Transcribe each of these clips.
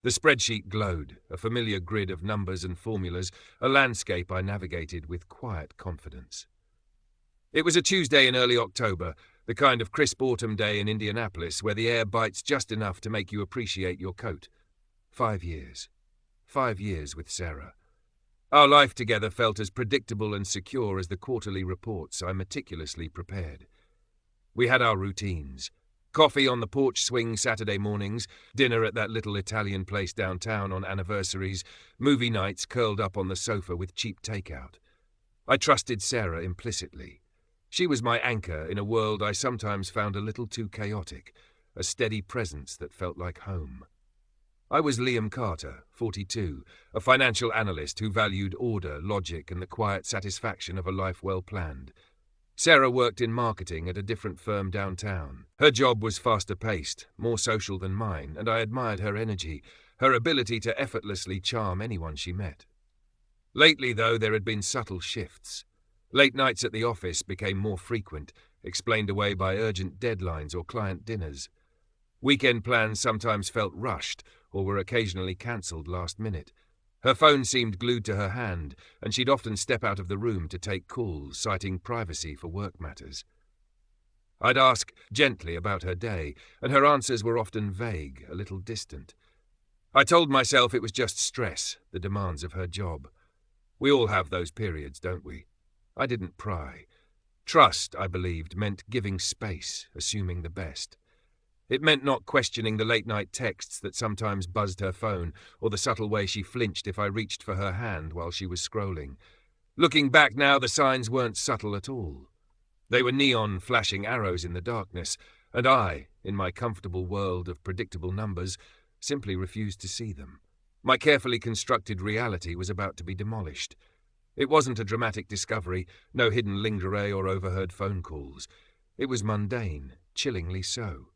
The spreadsheet glowed, a familiar grid of numbers and formulas, a landscape I navigated with quiet confidence. It was a Tuesday in early October, the kind of crisp autumn day in Indianapolis where the air bites just enough to make you appreciate your coat. 5 years. 5 years with Sarah. Our life together felt as predictable and secure as the quarterly reports I meticulously prepared. We had our routines. Coffee on the porch swing Saturday mornings, dinner at that little Italian place downtown on anniversaries, movie nights curled up on the sofa with cheap takeout. I trusted Sarah implicitly. She was my anchor in a world I sometimes found a little too chaotic, a steady presence that felt like home. I was Liam Carter, 42, a financial analyst who valued order, logic, and the quiet satisfaction of a life well planned. Sarah worked in marketing at a different firm downtown. Her job was faster paced, more social than mine, and I admired her energy, her ability to effortlessly charm anyone she met. Lately, though, there had been subtle shifts. Late nights at the office became more frequent, explained away by urgent deadlines or client dinners. Weekend plans sometimes felt rushed, or were occasionally cancelled last minute. Her phone seemed glued to her hand, and she'd often step out of the room to take calls, citing privacy for work matters. I'd ask gently about her day, and her answers were often vague, a little distant. I told myself it was just stress, the demands of her job. We all have those periods, don't we? I didn't pry. Trust, I believed, meant giving space, assuming the best. It meant not questioning the late-night texts that sometimes buzzed her phone, or the subtle way she flinched if I reached for her hand while she was scrolling. Looking back now, the signs weren't subtle at all. They were neon flashing arrows in the darkness, and I, in my comfortable world of predictable numbers, simply refused to see them. My carefully constructed reality was about to be demolished. It wasn't a dramatic discovery, no hidden lingerie or overheard phone calls. It was mundane, chillingly so.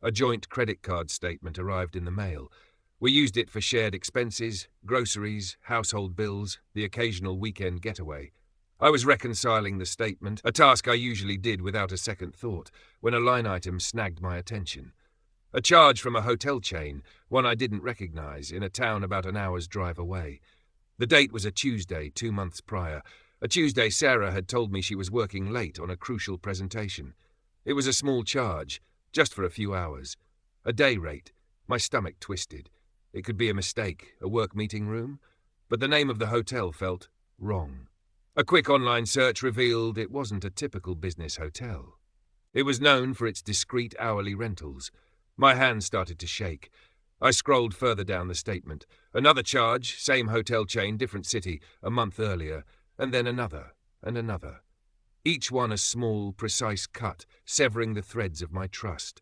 A joint credit card statement arrived in the mail. We used it for shared expenses, groceries, household bills, the occasional weekend getaway. I was reconciling the statement, a task I usually did without a second thought, when a line item snagged my attention. A charge from a hotel chain, one I didn't recognize, in a town about an hour's drive away. The date was a Tuesday, 2 months prior. A Tuesday Sarah had told me she was working late on a crucial presentation. It was a small charge, just for a few hours. A day rate. My stomach twisted. It could be a mistake, a work meeting room, but the name of the hotel felt wrong. A quick online search revealed it wasn't a typical business hotel. It was known for its discreet hourly rentals. My hand started to shake. I scrolled further down the statement. Another charge, same hotel chain, different city, a month earlier, and then another, and another. Each one a small, precise cut, severing the threads of my trust.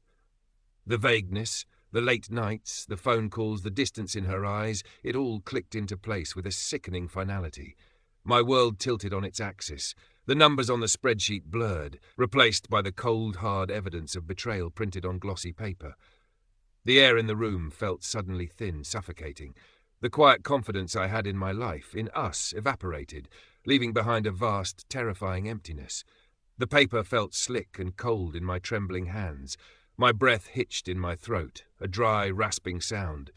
The vagueness, the late nights, the phone calls, the distance in her eyes, it all clicked into place with a sickening finality. My world tilted on its axis, the numbers on the spreadsheet blurred, replaced by the cold, hard evidence of betrayal printed on glossy paper. The air in the room felt suddenly thin, suffocating. The quiet confidence I had in my life, in us, evaporated, leaving behind a vast, terrifying emptiness. The paper felt slick and cold in my trembling hands. My breath hitched in my throat, a dry, rasping sound.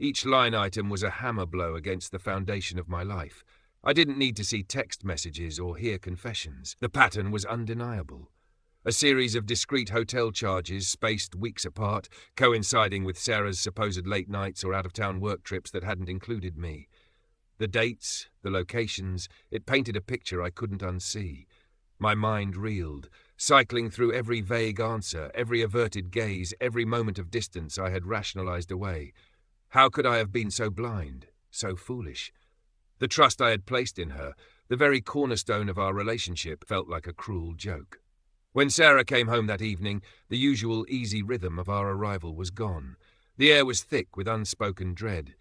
Each line item was a hammer blow against the foundation of my life. I didn't need to see text messages or hear confessions. The pattern was undeniable. A series of discrete hotel charges spaced weeks apart, coinciding with Sarah's supposed late nights or out-of-town work trips that hadn't included me. The dates, the locations, it painted a picture I couldn't unsee. My mind reeled, cycling through every vague answer, every averted gaze, every moment of distance I had rationalized away. How could I have been so blind, so foolish? The trust I had placed in her, the very cornerstone of our relationship, felt like a cruel joke. When Sarah came home that evening, the usual easy rhythm of our arrival was gone. The air was thick with unspoken dread.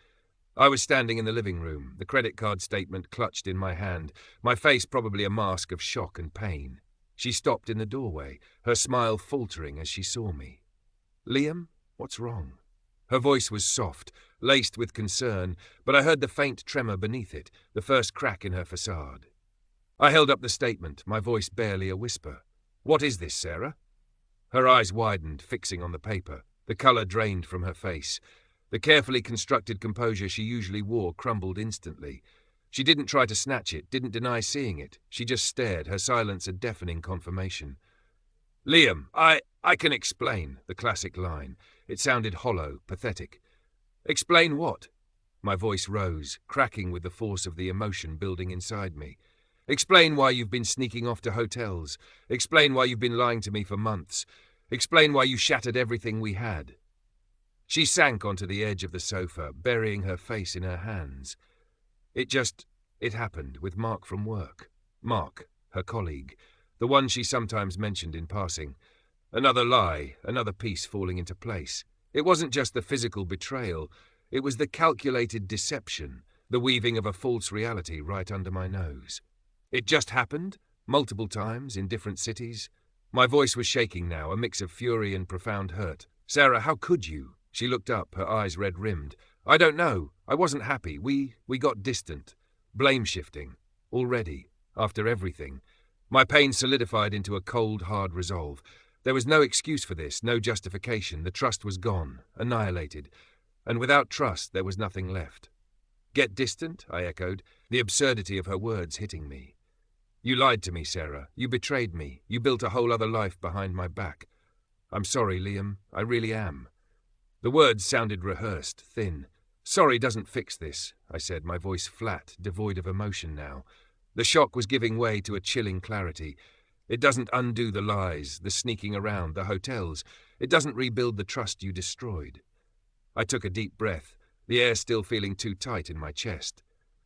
I was standing in the living room, the credit card statement clutched in my hand, my face probably a mask of shock and pain. She stopped in the doorway, her smile faltering as she saw me. "Liam, what's wrong?" Her voice was soft, laced with concern, but I heard the faint tremor beneath it, the first crack in her facade. I held up the statement, my voice barely a whisper. "What is this, Sarah?" Her eyes widened, fixing on the paper. The color drained from her face. The carefully constructed composure she usually wore crumbled instantly. She didn't try to snatch it, didn't deny seeing it. She just stared, her silence a deafening confirmation. "Liam, I can explain," the classic line. It sounded hollow, pathetic. "Explain what?" My voice rose, cracking with the force of the emotion building inside me. "Explain why you've been sneaking off to hotels. Explain why you've been lying to me for months. Explain why you shattered everything we had." She sank onto the edge of the sofa, burying her face in her hands. It happened with Mark from work. Mark, her colleague, the one she sometimes mentioned in passing. Another lie, another piece falling into place. It wasn't just the physical betrayal, it was the calculated deception, the weaving of a false reality right under my nose. It just happened, multiple times, in different cities. My voice was shaking now, a mix of fury and profound hurt. "Sarah, how could you?" She looked up, her eyes red-rimmed. "I don't know. I wasn't happy. We got distant. Blame-shifting. Already. After everything. My pain solidified into a cold, hard resolve. There was no excuse for this, no justification. The trust was gone, annihilated. And without trust, there was nothing left. "Get distant?" I echoed, the absurdity of her words hitting me. "You lied to me, Sarah. You betrayed me. You built a whole other life behind my back. I'm sorry, Liam. I really am." The words sounded rehearsed, thin. "Sorry doesn't fix this," I said, my voice flat, devoid of emotion now. The shock was giving way to a chilling clarity. "It doesn't undo the lies, the sneaking around, the hotels. It doesn't rebuild the trust you destroyed." I took a deep breath, the air still feeling too tight in my chest.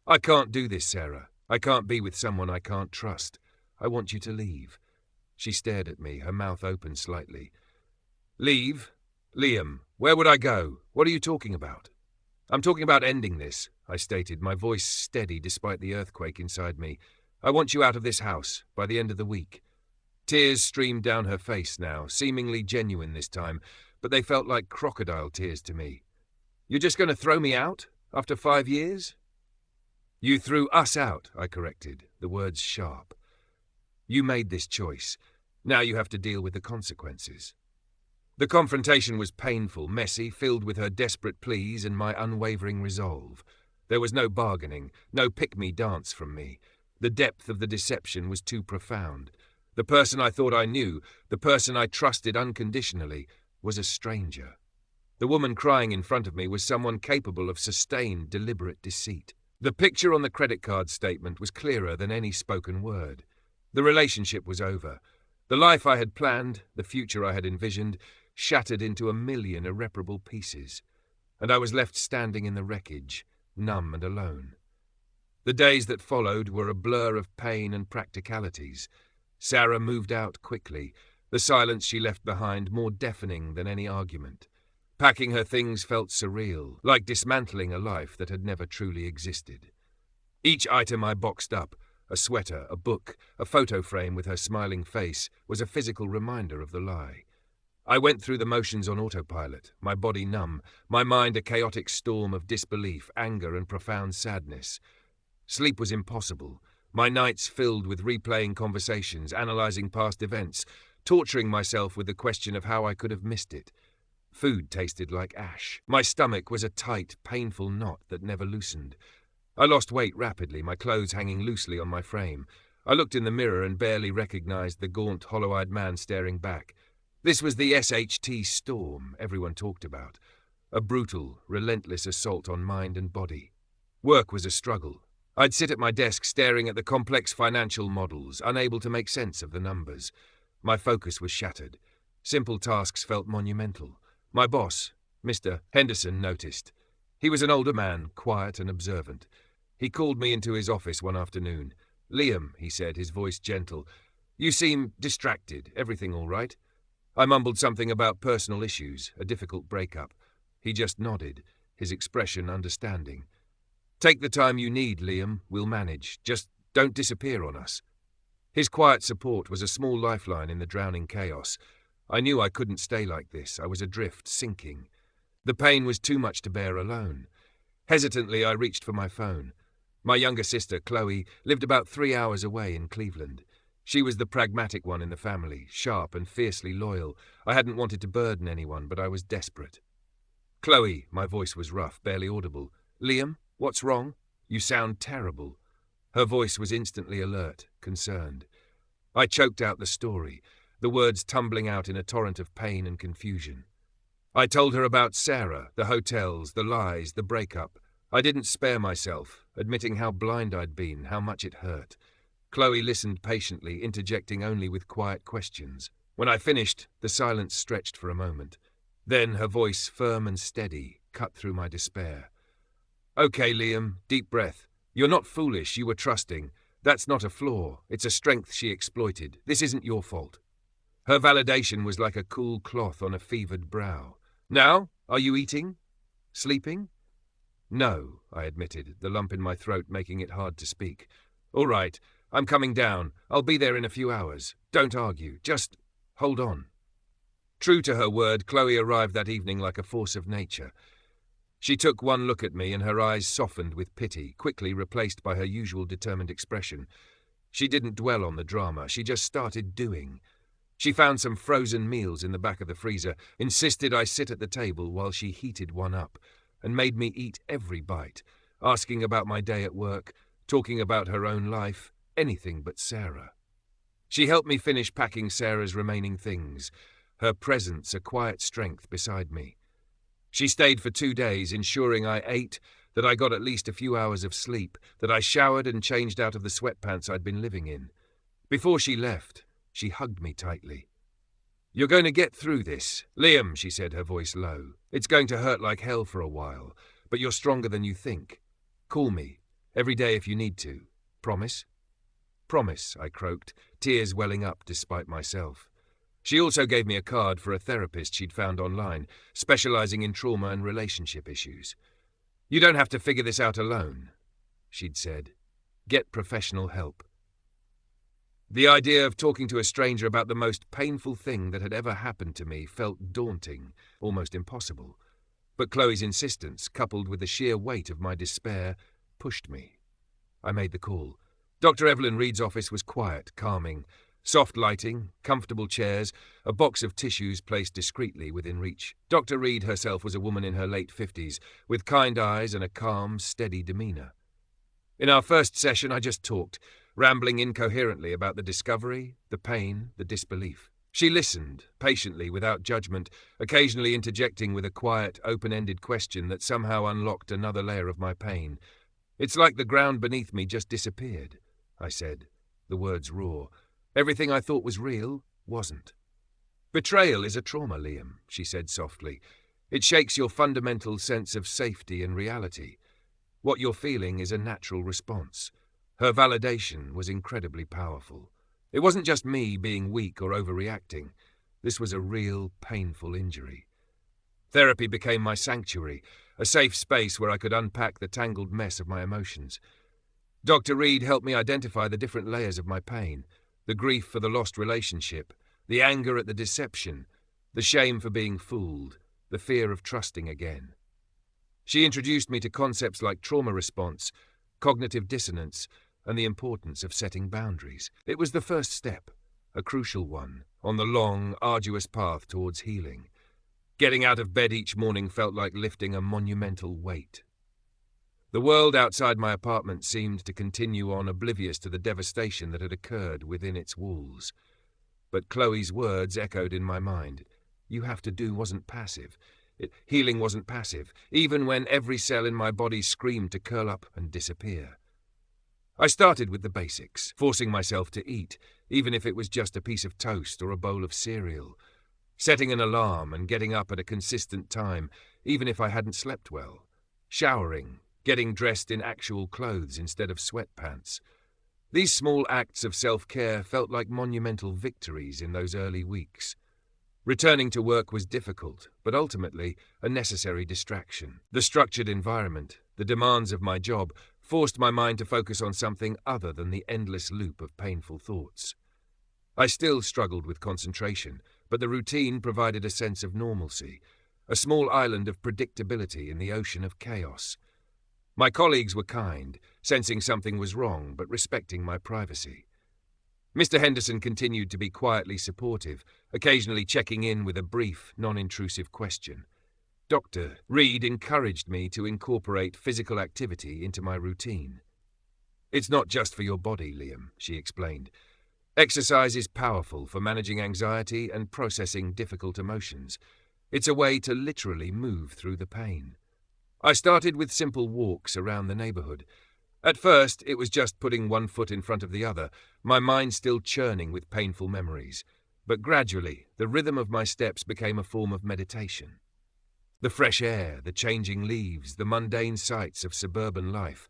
"I can't do this, Sarah. I can't be with someone I can't trust. I want you to leave." She stared at me, her mouth open slightly. "Leave? Liam, where would I go? What are you talking about?" "I'm talking about ending this," I stated, my voice steady despite the earthquake inside me. "I want you out of this house, by the end of the week." Tears streamed down her face now, seemingly genuine this time, but they felt like crocodile tears to me. "You're just going to throw me out? After 5 years?" "You threw us out," I corrected, the words sharp. "You made this choice. Now you have to deal with the consequences." The confrontation was painful, messy, filled with her desperate pleas and my unwavering resolve. There was no bargaining, no pick-me dance from me. The depth of the deception was too profound. The person I thought I knew, the person I trusted unconditionally, was a stranger. The woman crying in front of me was someone capable of sustained, deliberate deceit. The picture on the credit card statement was clearer than any spoken word. The relationship was over. The life I had planned, the future I had envisioned, shattered into a million irreparable pieces, and I was left standing in the wreckage, numb and alone. The days that followed were a blur of pain and practicalities. Sarah moved out quickly, the silence she left behind more deafening than any argument. Packing her things felt surreal, like dismantling a life that had never truly existed. Each item I boxed up, a sweater, a book, a photo frame with her smiling face, was a physical reminder of the lie. I went through the motions on autopilot, my body numb, my mind a chaotic storm of disbelief, anger, and profound sadness. Sleep was impossible, my nights filled with replaying conversations, analyzing past events, torturing myself with the question of how I could have missed it. Food tasted like ash. My stomach was a tight, painful knot that never loosened. I lost weight rapidly, my clothes hanging loosely on my frame. I looked in the mirror and barely recognized the gaunt, hollow-eyed man staring back. This was the SHT storm everyone talked about, a brutal, relentless assault on mind and body. Work was a struggle. I'd sit at my desk staring at the complex financial models, unable to make sense of the numbers. My focus was shattered. Simple tasks felt monumental. My boss, Mr. Henderson, noticed. He was an older man, quiet and observant. He called me into his office one afternoon. "Liam," he said, his voice gentle, "you seem distracted. Everything all right?" I mumbled something about personal issues, a difficult breakup. He just nodded, his expression understanding. "Take the time you need, Liam. We'll manage. Just don't disappear on us." His quiet support was a small lifeline in the drowning chaos. I knew I couldn't stay like this. I was adrift, sinking. The pain was too much to bear alone. Hesitantly, I reached for my phone. My younger sister, Chloe, lived about 3 hours away in Cleveland. She was the pragmatic one in the family, sharp and fiercely loyal. I hadn't wanted to burden anyone, but I was desperate. Chloe, my voice was rough, barely audible. Liam, what's wrong? You sound terrible. Her voice was instantly alert, concerned. I choked out the story, the words tumbling out in a torrent of pain and confusion. I told her about Sarah, the hotels, the lies, the breakup. I didn't spare myself, admitting how blind I'd been, how much it hurt. Chloe listened patiently, interjecting only with quiet questions. When I finished, the silence stretched for a moment. Then her voice, firm and steady, cut through my despair. Okay, Liam, deep breath. You're not foolish, you were trusting. That's not a flaw, it's a strength she exploited. This isn't your fault. Her validation was like a cool cloth on a fevered brow. Now, are you eating? Sleeping? No, I admitted, the lump in my throat making it hard to speak. All right, I'm coming down. I'll be there in a few hours. Don't argue, just hold on. True to her word, Chloe arrived that evening like a force of nature. She took one look at me and her eyes softened with pity, quickly replaced by her usual determined expression. She didn't dwell on the drama, she just started doing. She found some frozen meals in the back of the freezer, insisted I sit at the table while she heated one up, and made me eat every bite, asking about my day at work, talking about her own life, anything but Sarah. She helped me finish packing Sarah's remaining things, her presence a quiet strength beside me. She stayed for 2 days, ensuring I ate, that I got at least a few hours of sleep, that I showered and changed out of the sweatpants I'd been living in. Before she left, she hugged me tightly. You're going to get through this. Liam, she said, her voice low. It's going to hurt like hell for a while, but you're stronger than you think. Call me, every day if you need to. Promise? Promise, I croaked, tears welling up despite myself. She also gave me a card for a therapist she'd found online, specializing in trauma and relationship issues. You don't have to figure this out alone, she'd said. Get professional help. The idea of talking to a stranger about the most painful thing that had ever happened to me felt daunting, almost impossible. But Chloe's insistence, coupled with the sheer weight of my despair, pushed me. I made the call. Dr. Evelyn Reed's office was quiet, calming. Soft lighting, comfortable chairs, a box of tissues placed discreetly within reach. Dr. Reed herself was a woman in her late 50s, with kind eyes and a calm, steady demeanor. In our first session, I just talked, rambling incoherently about the discovery, the pain, the disbelief. She listened, patiently, without judgment, occasionally interjecting with a quiet, open-ended question that somehow unlocked another layer of my pain. It's like the ground beneath me just disappeared, I said, the words raw. Everything I thought was real wasn't. Betrayal is a trauma, Liam, she said softly. It shakes your fundamental sense of safety and reality. What you're feeling is a natural response. Her validation was incredibly powerful. It wasn't just me being weak or overreacting. This was a real, painful injury. Therapy became my sanctuary, a safe space where I could unpack the tangled mess of my emotions. Dr. Reed helped me identify the different layers of my pain. The grief for the lost relationship, the anger at the deception, the shame for being fooled, the fear of trusting again. She introduced me to concepts like trauma response, cognitive dissonance, and the importance of setting boundaries. It was the first step, a crucial one, on the long, arduous path towards healing. Getting out of bed each morning felt like lifting a monumental weight. The world outside my apartment seemed to continue on, oblivious to the devastation that had occurred within its walls. But Chloe's words echoed in my mind. You have to do wasn't passive. Healing wasn't passive, even when every cell in my body screamed to curl up and disappear. I started with the basics, forcing myself to eat, even if it was just a piece of toast or a bowl of cereal. Setting an alarm and getting up at a consistent time, even if I hadn't slept well. Showering, getting dressed in actual clothes instead of sweatpants. These small acts of self-care felt like monumental victories in those early weeks. Returning to work was difficult, but ultimately a necessary distraction. The structured environment, the demands of my job, forced my mind to focus on something other than the endless loop of painful thoughts. I still struggled with concentration, but the routine provided a sense of normalcy, a small island of predictability in the ocean of chaos. My colleagues were kind, sensing something was wrong, but respecting my privacy. Mr. Henderson continued to be quietly supportive, occasionally checking in with a brief, non-intrusive question. Dr. Reed encouraged me to incorporate physical activity into my routine. "It's not just for your body, Liam," she explained. "Exercise is powerful for managing anxiety and processing difficult emotions. It's a way to literally move through the pain." I started with simple walks around the neighborhood. At first, it was just putting one foot in front of the other, my mind still churning with painful memories. But gradually, the rhythm of my steps became a form of meditation. The fresh air, the changing leaves, the mundane sights of suburban life,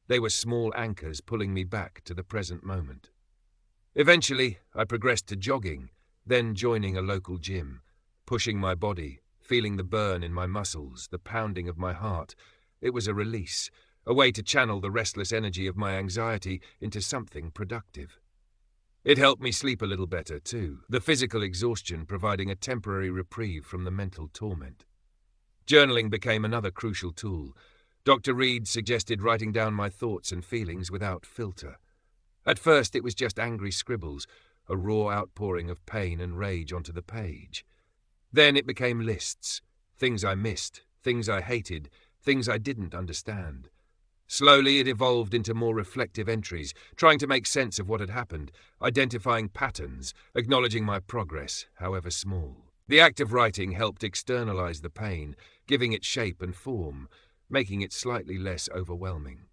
they were small anchors pulling me back to the present moment. Eventually, I progressed to jogging, then joining a local gym, pushing my body, feeling the burn in my muscles, the pounding of my heart. It was a release, a way to channel the restless energy of my anxiety into something productive. It helped me sleep a little better, too, the physical exhaustion providing a temporary reprieve from the mental torment. Journaling became another crucial tool. Dr. Reed suggested writing down my thoughts and feelings without filter. At first, it was just angry scribbles, a raw outpouring of pain and rage onto the page. Then it became lists, things I missed, things I hated, things I didn't understand. Slowly, it evolved into more reflective entries, trying to make sense of what had happened, identifying patterns, acknowledging my progress, however small. The act of writing helped externalize the pain, giving it shape and form, making it slightly less overwhelming.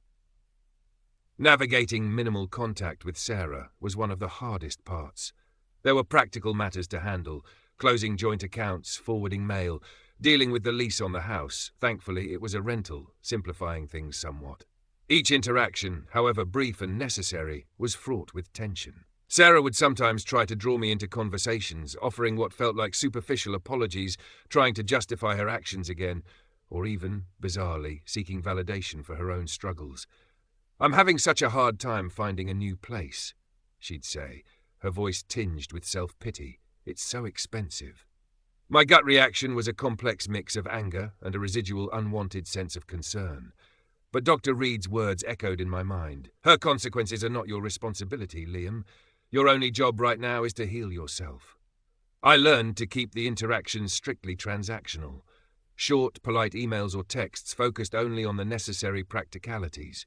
Navigating minimal contact with Sarah was one of the hardest parts. There were practical matters to handle, closing joint accounts, forwarding mail, dealing with the lease on the house. Thankfully, it was a rental, simplifying things somewhat. Each interaction, however brief and necessary, was fraught with tension. Sarah would sometimes try to draw me into conversations, offering what felt like superficial apologies, trying to justify her actions again, or even, bizarrely, seeking validation for her own struggles. "I'm having such a hard time finding a new place," she'd say, her voice tinged with self-pity. "It's so expensive." My gut reaction was a complex mix of anger and a residual unwanted sense of concern. But Dr. Reed's words echoed in my mind. "Her consequences are not your responsibility, Liam. Your only job right now is to heal yourself." I learned to keep the interactions strictly transactional. Short, polite emails or texts focused only on the necessary practicalities.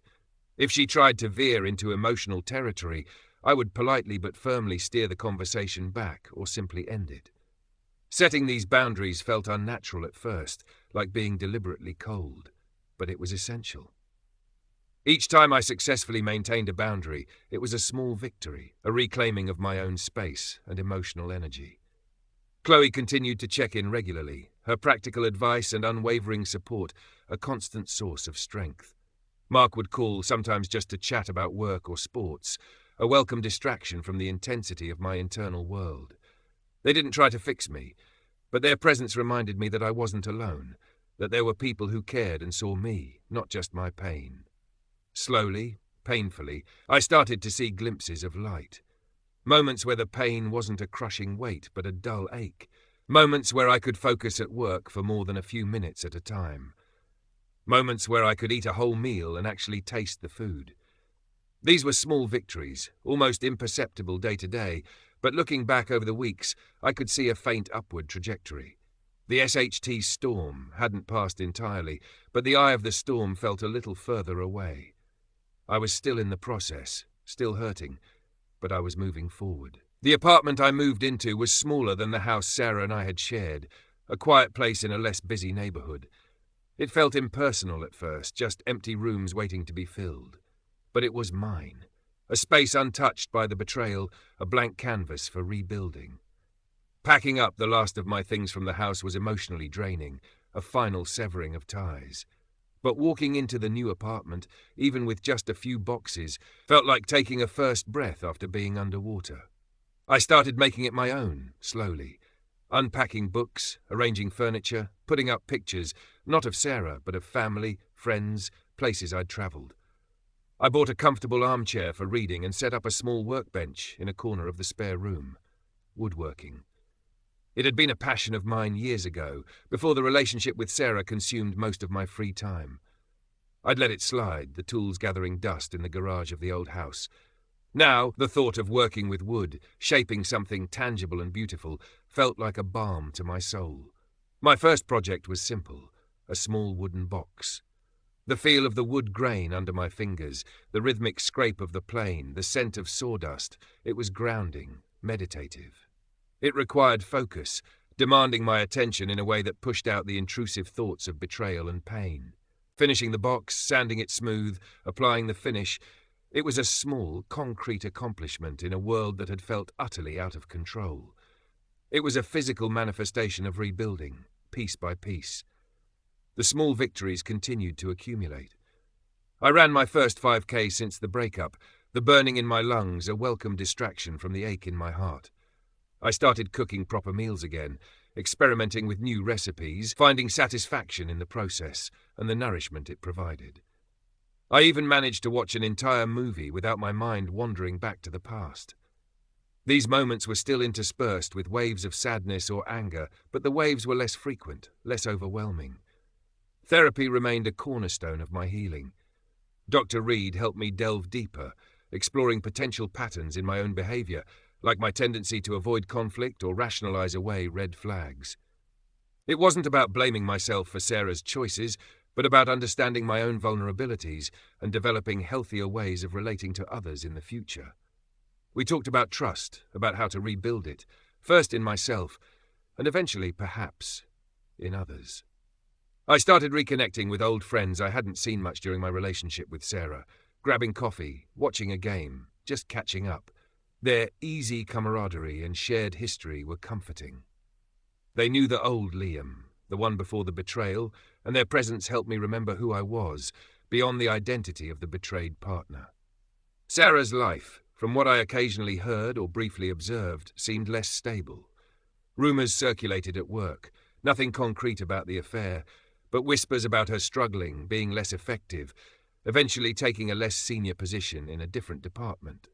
If she tried to veer into emotional territory, I would politely but firmly steer the conversation back or simply end it. Setting these boundaries felt unnatural at first, like being deliberately cold, but it was essential. Each time I successfully maintained a boundary, it was a small victory, a reclaiming of my own space and emotional energy. Chloe continued to check in regularly, her practical advice and unwavering support a constant source of strength. Mark would call, sometimes just to chat about work or sports, a welcome distraction from the intensity of my internal world. They didn't try to fix me, but their presence reminded me that I wasn't alone, that there were people who cared and saw me, not just my pain. Slowly, painfully, I started to see glimpses of light. Moments where the pain wasn't a crushing weight, but a dull ache. Moments where I could focus at work for more than a few minutes at a time. Moments where I could eat a whole meal and actually taste the food. These were small victories, almost imperceptible day to day, but looking back over the weeks, I could see a faint upward trajectory. The SHT storm hadn't passed entirely, but the eye of the storm felt a little further away. I was still in the process, still hurting, but I was moving forward. The apartment I moved into was smaller than the house Sarah and I had shared, a quiet place in a less busy neighborhood. It felt impersonal at first, just empty rooms waiting to be filled. But it was mine, a space untouched by the betrayal, a blank canvas for rebuilding. Packing up the last of my things from the house was emotionally draining, a final severing of ties. But walking into the new apartment, even with just a few boxes, felt like taking a first breath after being underwater. I started making it my own, slowly. Unpacking books, arranging furniture, putting up pictures, not of Sarah, but of family, friends, places I'd travelled. I bought a comfortable armchair for reading and set up a small workbench in a corner of the spare room. Woodworking. It had been a passion of mine years ago, before the relationship with Sarah consumed most of my free time. I'd let it slide, the tools gathering dust in the garage of the old house. Now, the thought of working with wood, shaping something tangible and beautiful, felt like a balm to my soul. My first project was simple, a small wooden box. The feel of the wood grain under my fingers, the rhythmic scrape of the plane, the scent of sawdust, it was grounding, meditative. It required focus, demanding my attention in a way that pushed out the intrusive thoughts of betrayal and pain. Finishing the box, sanding it smooth, applying the finish, it was a small, concrete accomplishment in a world that had felt utterly out of control. It was a physical manifestation of rebuilding, piece by piece. The small victories continued to accumulate. I ran my first 5K since the breakup, the burning in my lungs a welcome distraction from the ache in my heart. I started cooking proper meals again, experimenting with new recipes, finding satisfaction in the process and the nourishment it provided. I even managed to watch an entire movie without my mind wandering back to the past. These moments were still interspersed with waves of sadness or anger, but the waves were less frequent, less overwhelming. Therapy remained a cornerstone of my healing. Dr. Reed helped me delve deeper, exploring potential patterns in my own behavior, like my tendency to avoid conflict or rationalize away red flags. It wasn't about blaming myself for Sarah's choices, but about understanding my own vulnerabilities and developing healthier ways of relating to others in the future. We talked about trust, about how to rebuild it, first in myself, and eventually, perhaps, in others. I started reconnecting with old friends I hadn't seen much during my relationship with Sarah, grabbing coffee, watching a game, just catching up. Their easy camaraderie and shared history were comforting. They knew the old Liam, the one before the betrayal, and their presence helped me remember who I was, beyond the identity of the betrayed partner. Sarah's life, from what I occasionally heard or briefly observed, seemed less stable. Rumours circulated at work, nothing concrete about the affair, but whispers about her struggling, being less effective, eventually taking a less senior position in a different department.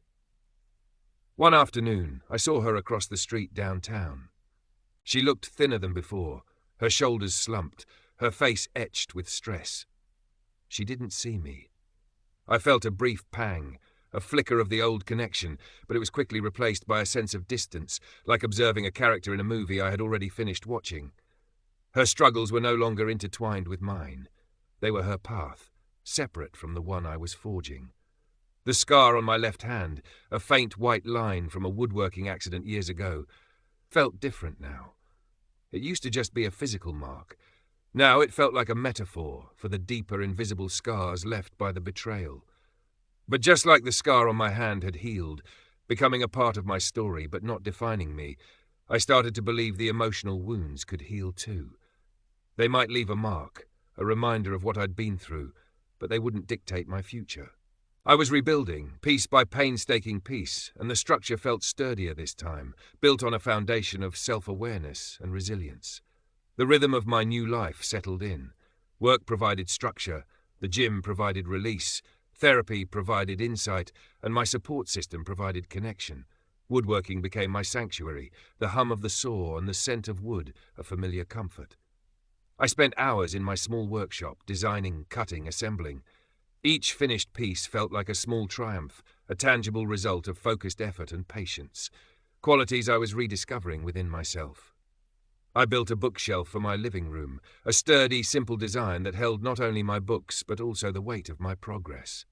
One afternoon, I saw her across the street downtown. She looked thinner than before, her shoulders slumped, her face etched with stress. She didn't see me. I felt a brief pang, a flicker of the old connection, but it was quickly replaced by a sense of distance, like observing a character in a movie I had already finished watching. Her struggles were no longer intertwined with mine. They were her path, separate from the one I was forging. The scar on my left hand, a faint white line from a woodworking accident years ago, felt different now. It used to just be a physical mark. Now it felt like a metaphor for the deeper invisible scars left by the betrayal. But just like the scar on my hand had healed, becoming a part of my story but not defining me, I started to believe the emotional wounds could heal too. They might leave a mark, a reminder of what I'd been through, but they wouldn't dictate my future. I was rebuilding, piece by painstaking piece, and the structure felt sturdier this time, built on a foundation of self-awareness and resilience. The rhythm of my new life settled in. Work provided structure, the gym provided release, therapy provided insight, and my support system provided connection. Woodworking became my sanctuary, the hum of the saw and the scent of wood a familiar comfort. I spent hours in my small workshop, designing, cutting, assembling. Each finished piece felt like a small triumph, a tangible result of focused effort and patience, qualities I was rediscovering within myself. I built a bookshelf for my living room, a sturdy, simple design that held not only my books but also the weight of my progress.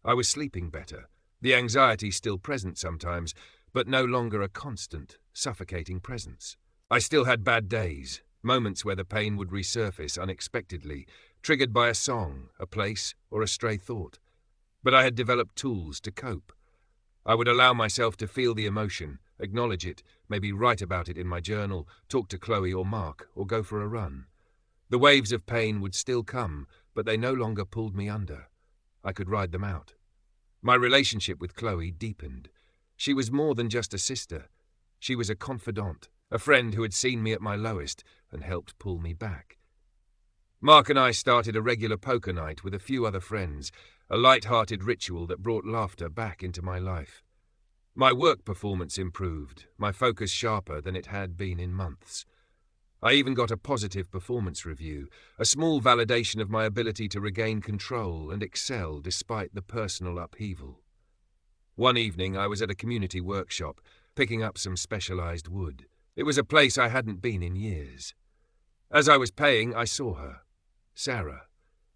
I was sleeping better, the anxiety still present sometimes, but no longer a constant, suffocating presence. I still had bad days, moments where the pain would resurface unexpectedly, triggered by a song, a place, or a stray thought. But I had developed tools to cope. I would allow myself to feel the emotion, acknowledge it, maybe write about it in my journal, talk to Chloe or Mark, or go for a run. The waves of pain would still come, but they no longer pulled me under. I could ride them out. My relationship with Chloe deepened. She was more than just a sister. She was a confidant, a friend who had seen me at my lowest and helped pull me back. Mark and I started a regular poker night with a few other friends, a light-hearted ritual that brought laughter back into my life. My work performance improved, my focus sharper than it had been in months. I even got a positive performance review, a small validation of my ability to regain control and excel despite the personal upheaval. One evening I was at a community workshop, picking up some specialized wood. It was a place I hadn't been in years. As I was paying, I saw her. Sarah.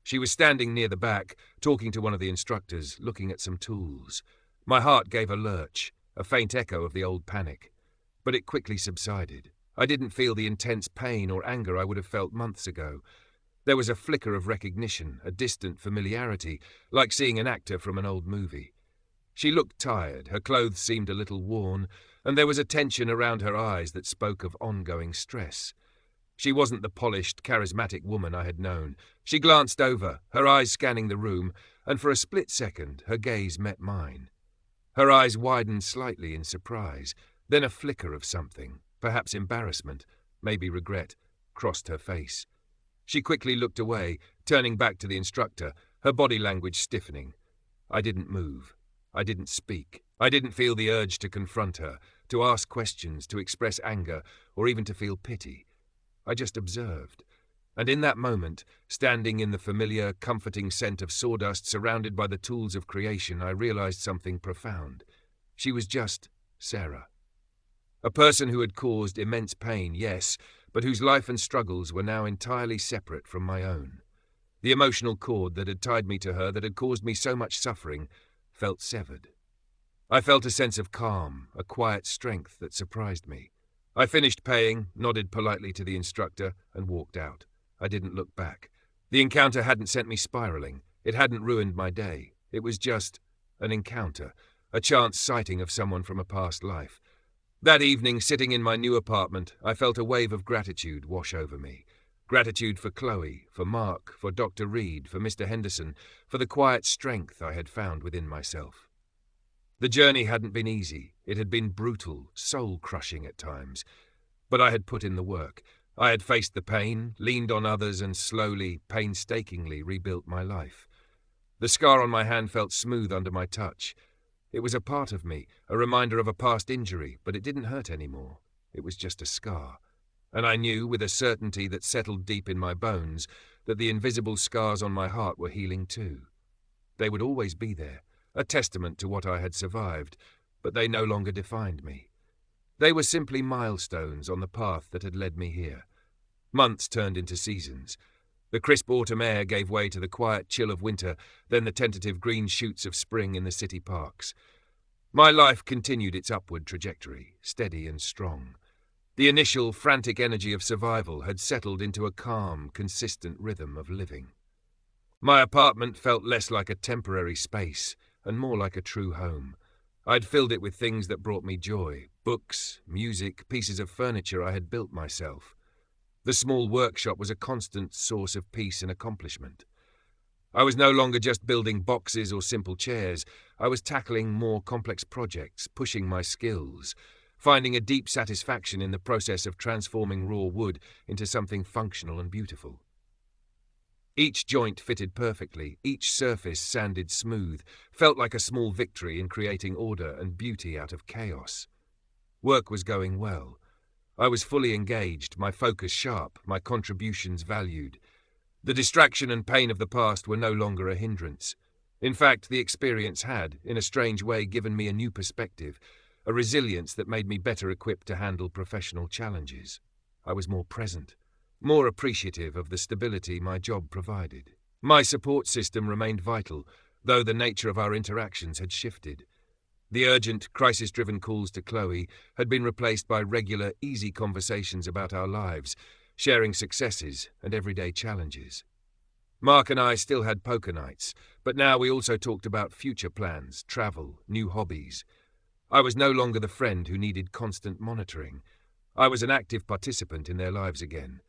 She was standing near the back, talking to one of the instructors, looking at some tools. My heart gave a lurch, a faint echo of the old panic. But it quickly subsided. I didn't feel the intense pain or anger I would have felt months ago. There was a flicker of recognition, a distant familiarity, like seeing an actor from an old movie. She looked tired, her clothes seemed a little worn, and there was a tension around her eyes that spoke of ongoing stress. She wasn't the polished, charismatic woman I had known. She glanced over, her eyes scanning the room, and for a split second her gaze met mine. Her eyes widened slightly in surprise, then a flicker of something, perhaps embarrassment, maybe regret, crossed her face. She quickly looked away, turning back to the instructor, her body language stiffening. I didn't move. I didn't speak. I didn't feel the urge to confront her, to ask questions, to express anger, or even to feel pity. I just observed. And in that moment, standing in the familiar, comforting scent of sawdust surrounded by the tools of creation, I realized something profound. She was just Sarah. A person who had caused immense pain, yes, but whose life and struggles were now entirely separate from my own. The emotional cord that had tied me to her, that had caused me so much suffering, felt severed. I felt a sense of calm, a quiet strength that surprised me. I finished paying, nodded politely to the instructor, and walked out. I didn't look back. The encounter hadn't sent me spiraling. It hadn't ruined my day. It was just an encounter, a chance sighting of someone from a past life. That evening, sitting in my new apartment, I felt a wave of gratitude wash over me. Gratitude for Chloe, for Mark, for Dr. Reed, for Mr. Henderson, for the quiet strength I had found within myself. The journey hadn't been easy. It had been brutal, soul-crushing at times. But I had put in the work. I had faced the pain, leaned on others, and slowly, painstakingly rebuilt my life. The scar on my hand felt smooth under my touch. It was a part of me, a reminder of a past injury, but it didn't hurt anymore. It was just a scar. And I knew, with a certainty that settled deep in my bones, that the invisible scars on my heart were healing too. They would always be there, a testament to what I had survived, but they no longer defined me. They were simply milestones on the path that had led me here. Months turned into seasons. The crisp autumn air gave way to the quiet chill of winter, then the tentative green shoots of spring in the city parks. My life continued its upward trajectory, steady and strong. The initial frantic energy of survival had settled into a calm, consistent rhythm of living. My apartment felt less like a temporary space and more like a true home. I'd filled it with things that brought me joy, books, music, pieces of furniture I had built myself. The small workshop was a constant source of peace and accomplishment. I was no longer just building boxes or simple chairs. I was tackling more complex projects, pushing my skills, finding a deep satisfaction in the process of transforming raw wood into something functional and beautiful. Each joint fitted perfectly, each surface sanded smooth, felt like a small victory in creating order and beauty out of chaos. Work was going well. I was fully engaged, my focus sharp, my contributions valued. The distraction and pain of the past were no longer a hindrance. In fact, the experience had, in a strange way, given me a new perspective, a resilience that made me better equipped to handle professional challenges. I was more present, more appreciative of the stability my job provided. My support system remained vital, though the nature of our interactions had shifted. The urgent, crisis-driven calls to Chloe had been replaced by regular, easy conversations about our lives, sharing successes and everyday challenges. Mark and I still had poker nights, but now we also talked about future plans, travel, new hobbies. I was no longer the friend who needed constant monitoring. I was an active participant in their lives again.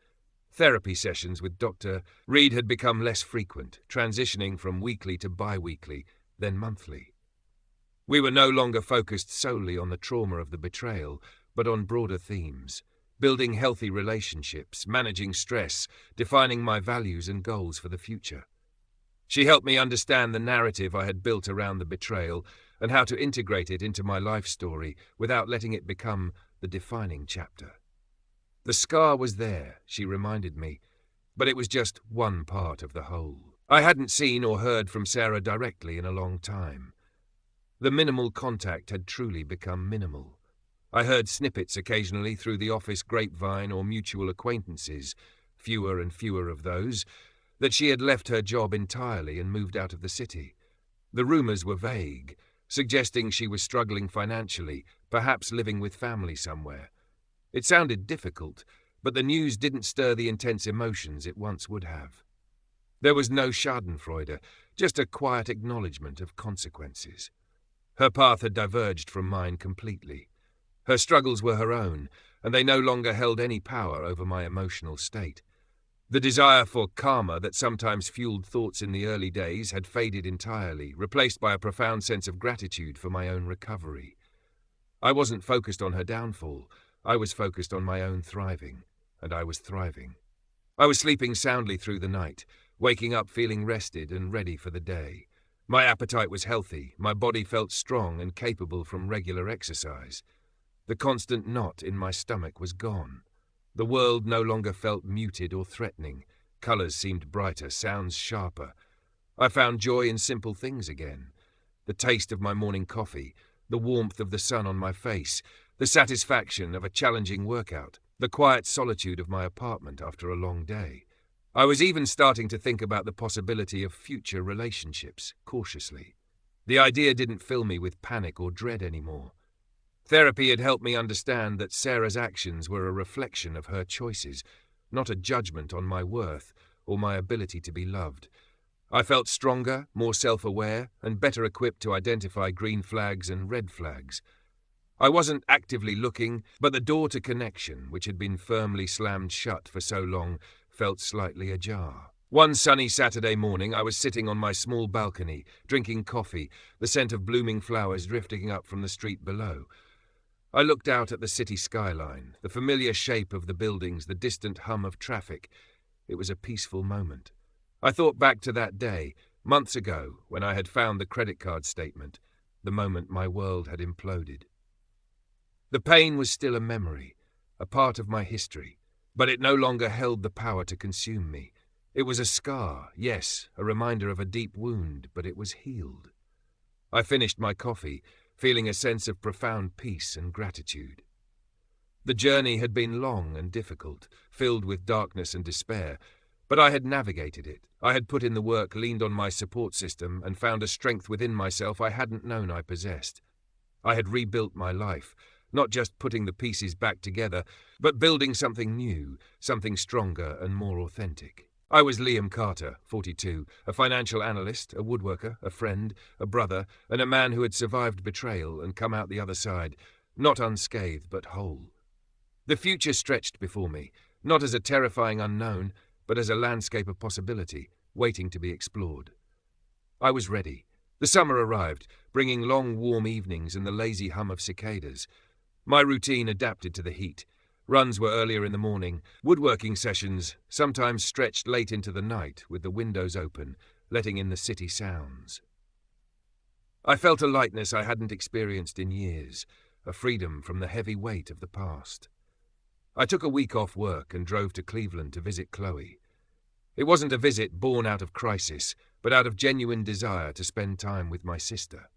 Therapy sessions with Dr. Reed had become less frequent, transitioning from weekly to bi-weekly, then monthly. We were no longer focused solely on the trauma of the betrayal, but on broader themes, building healthy relationships, managing stress, defining my values and goals for the future. She helped me understand the narrative I had built around the betrayal and how to integrate it into my life story without letting it become the defining chapter. The scar was there, she reminded me, but it was just one part of the whole. I hadn't seen or heard from Sarah directly in a long time. The minimal contact had truly become minimal. I heard snippets occasionally through the office grapevine or mutual acquaintances, fewer and fewer of those, that she had left her job entirely and moved out of the city. The rumours were vague, suggesting she was struggling financially, perhaps living with family somewhere. It sounded difficult, but the news didn't stir the intense emotions it once would have. There was no schadenfreude, just a quiet acknowledgement of consequences. Her path had diverged from mine completely. Her struggles were her own, and they no longer held any power over my emotional state. The desire for karma that sometimes fueled thoughts in the early days had faded entirely, replaced by a profound sense of gratitude for my own recovery. I wasn't focused on her downfall. I was focused on my own thriving, and I was thriving. I was sleeping soundly through the night, waking up feeling rested and ready for the day. My appetite was healthy, my body felt strong and capable from regular exercise. The constant knot in my stomach was gone. The world no longer felt muted or threatening. Colours seemed brighter, sounds sharper. I found joy in simple things again. The taste of my morning coffee, the warmth of the sun on my face, the satisfaction of a challenging workout, the quiet solitude of my apartment after a long day. I was even starting to think about the possibility of future relationships, cautiously. The idea didn't fill me with panic or dread anymore. Therapy had helped me understand that Sarah's actions were a reflection of her choices, not a judgment on my worth or my ability to be loved. I felt stronger, more self-aware, and better equipped to identify green flags and red flags. I wasn't actively looking, but the door to connection, which had been firmly slammed shut for so long, felt slightly ajar. One sunny Saturday morning, I was sitting on my small balcony, drinking coffee, the scent of blooming flowers drifting up from the street below. I looked out at the city skyline, the familiar shape of the buildings, the distant hum of traffic. It was a peaceful moment. I thought back to that day, months ago, when I had found the credit card statement, the moment my world had imploded. The pain was still a memory, a part of my history, but it no longer held the power to consume me. It was a scar, yes, a reminder of a deep wound, but it was healed. I finished my coffee, feeling a sense of profound peace and gratitude. The journey had been long and difficult, filled with darkness and despair, but I had navigated it. I had put in the work, leaned on my support system, and found a strength within myself I hadn't known I possessed. I had rebuilt my life, not just putting the pieces back together, but building something new, something stronger and more authentic. I was Liam Carter, 42, a financial analyst, a woodworker, a friend, a brother, and a man who had survived betrayal and come out the other side, not unscathed but whole. The future stretched before me, not as a terrifying unknown, but as a landscape of possibility, waiting to be explored. I was ready. The summer arrived, bringing long warm evenings and the lazy hum of cicadas. My routine adapted to the heat. Runs were earlier in the morning, woodworking sessions sometimes stretched late into the night with the windows open, letting in the city sounds. I felt a lightness I hadn't experienced in years, a freedom from the heavy weight of the past. I took a week off work and drove to Cleveland to visit Chloe. It wasn't a visit born out of crisis, but out of genuine desire to spend time with my sister.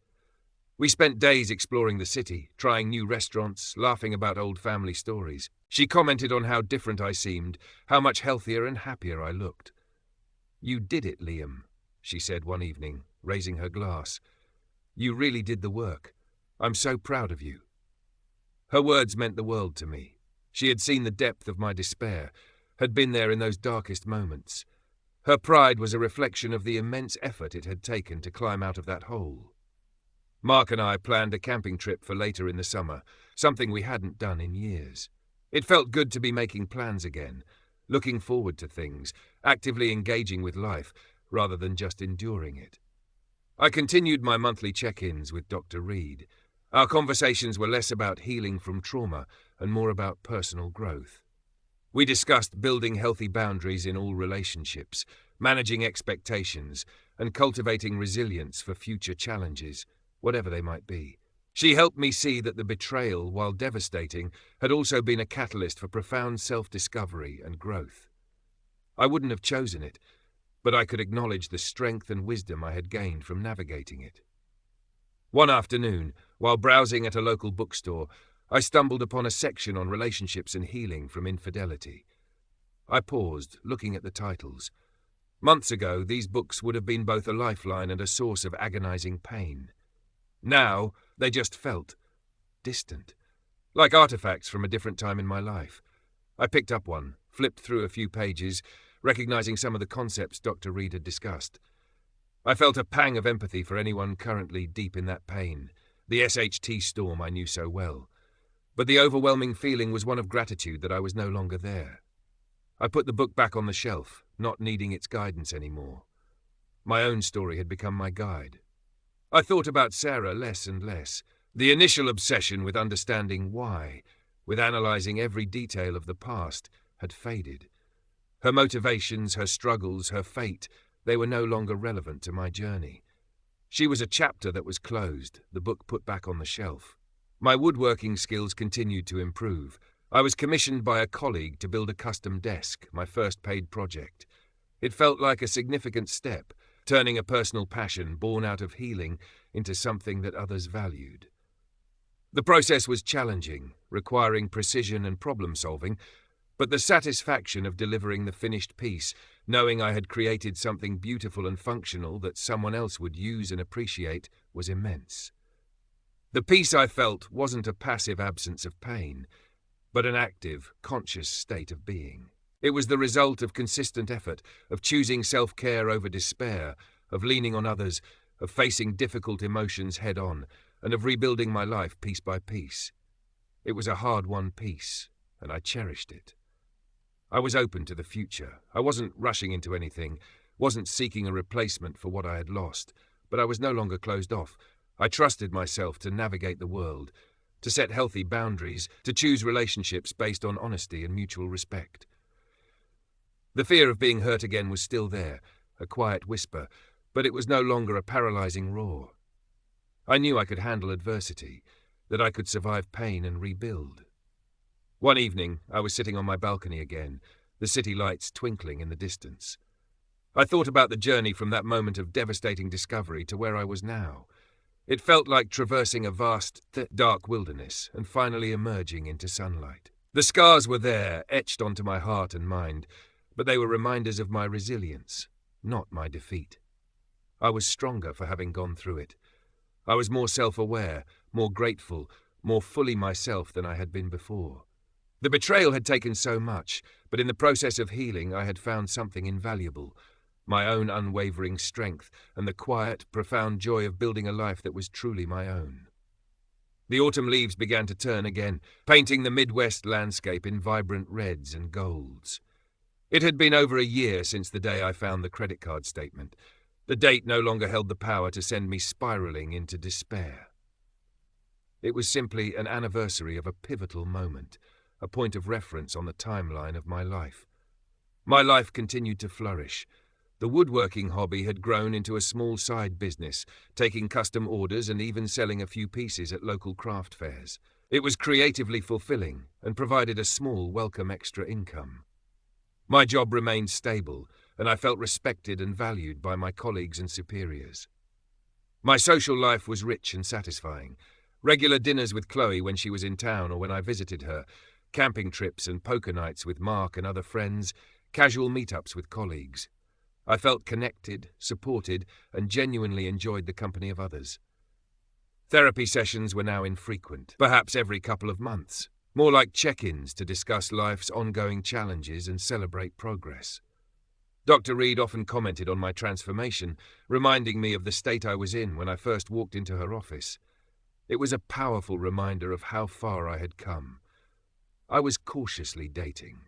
We spent days exploring the city, trying new restaurants, laughing about old family stories. She commented on how different I seemed, how much healthier and happier I looked. "You did it, Liam," she said one evening, raising her glass. "You really did the work. I'm so proud of you." Her words meant the world to me. She had seen the depth of my despair, had been there in those darkest moments. Her pride was a reflection of the immense effort it had taken to climb out of that hole. Mark and I planned a camping trip for later in the summer, something we hadn't done in years. It felt good to be making plans again, looking forward to things, actively engaging with life, rather than just enduring it. I continued my monthly check-ins with Dr. Reed. Our conversations were less about healing from trauma and more about personal growth. We discussed building healthy boundaries in all relationships, managing expectations, and cultivating resilience for future challenges, whatever they might be. She helped me see that the betrayal, while devastating, had also been a catalyst for profound self-discovery and growth. I wouldn't have chosen it, but I could acknowledge the strength and wisdom I had gained from navigating it. One afternoon, while browsing at a local bookstore, I stumbled upon a section on relationships and healing from infidelity. I paused, looking at the titles. Months ago, these books would have been both a lifeline and a source of agonizing pain. Now, they just felt distant, like artifacts from a different time in my life. I picked up one, flipped through a few pages, recognizing some of the concepts Dr. Reed had discussed. I felt a pang of empathy for anyone currently deep in that pain, the SHT storm I knew so well. But the overwhelming feeling was one of gratitude that I was no longer there. I put the book back on the shelf, not needing its guidance anymore. My own story had become my guide. I thought about Sarah less and less. The initial obsession with understanding why, with analyzing every detail of the past, had faded. Her motivations, her struggles, her fate, they were no longer relevant to my journey. She was a chapter that was closed, the book put back on the shelf. My woodworking skills continued to improve. I was commissioned by a colleague to build a custom desk, my first paid project. It felt like a significant step, turning a personal passion born out of healing into something that others valued. The process was challenging, requiring precision and problem-solving, but the satisfaction of delivering the finished piece, knowing I had created something beautiful and functional that someone else would use and appreciate, was immense. The peace I felt wasn't a passive absence of pain, but an active, conscious state of being. It was the result of consistent effort, of choosing self-care over despair, of leaning on others, of facing difficult emotions head-on, and of rebuilding my life piece by piece. It was a hard-won piece, and I cherished it. I was open to the future. I wasn't rushing into anything, wasn't seeking a replacement for what I had lost, but I was no longer closed off. I trusted myself to navigate the world, to set healthy boundaries, to choose relationships based on honesty and mutual respect. The fear of being hurt again was still there, a quiet whisper, but it was no longer a paralyzing roar. I knew I could handle adversity, that I could survive pain and rebuild. One evening, I was sitting on my balcony again, the city lights twinkling in the distance. I thought about the journey from that moment of devastating discovery to where I was now. It felt like traversing a vast, dark wilderness and finally emerging into sunlight. The scars were there, etched onto my heart and mind, but they were reminders of my resilience, not my defeat. I was stronger for having gone through it. I was more self-aware, more grateful, more fully myself than I had been before. The betrayal had taken so much, but in the process of healing I had found something invaluable, my own unwavering strength and the quiet, profound joy of building a life that was truly my own. The autumn leaves began to turn again, painting the Midwest landscape in vibrant reds and golds. It had been over a year since the day I found the credit card statement. The date no longer held the power to send me spiraling into despair. It was simply an anniversary of a pivotal moment, a point of reference on the timeline of my life. My life continued to flourish. The woodworking hobby had grown into a small side business, taking custom orders and even selling a few pieces at local craft fairs. It was creatively fulfilling and provided a small, welcome extra income. My job remained stable, and I felt respected and valued by my colleagues and superiors. My social life was rich and satisfying. Regular dinners with Chloe when she was in town or when I visited her, camping trips and poker nights with Mark and other friends, casual meetups with colleagues. I felt connected, supported, and genuinely enjoyed the company of others. Therapy sessions were now infrequent, perhaps every couple of months, more like check-ins to discuss life's ongoing challenges and celebrate progress. Dr. Reed often commented on my transformation, reminding me of the state I was in when I first walked into her office. It was a powerful reminder of how far I had come. I was cautiously dating.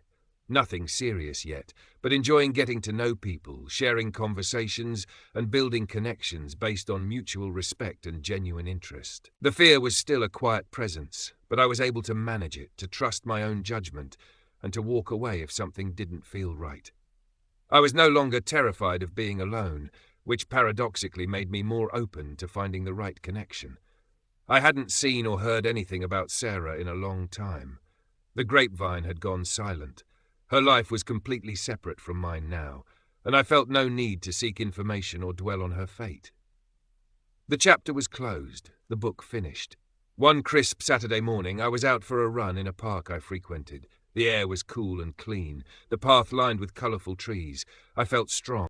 Nothing serious yet, but enjoying getting to know people, sharing conversations, and building connections based on mutual respect and genuine interest. The fear was still a quiet presence, but I was able to manage it, to trust my own judgment, and to walk away if something didn't feel right. I was no longer terrified of being alone, which paradoxically made me more open to finding the right connection. I hadn't seen or heard anything about Sarah in a long time. The grapevine had gone silent. Her life was completely separate from mine now, and I felt no need to seek information or dwell on her fate. The chapter was closed, the book finished. One crisp Saturday morning, I was out for a run in a park I frequented. The air was cool and clean, the path lined with colourful trees. I felt strong.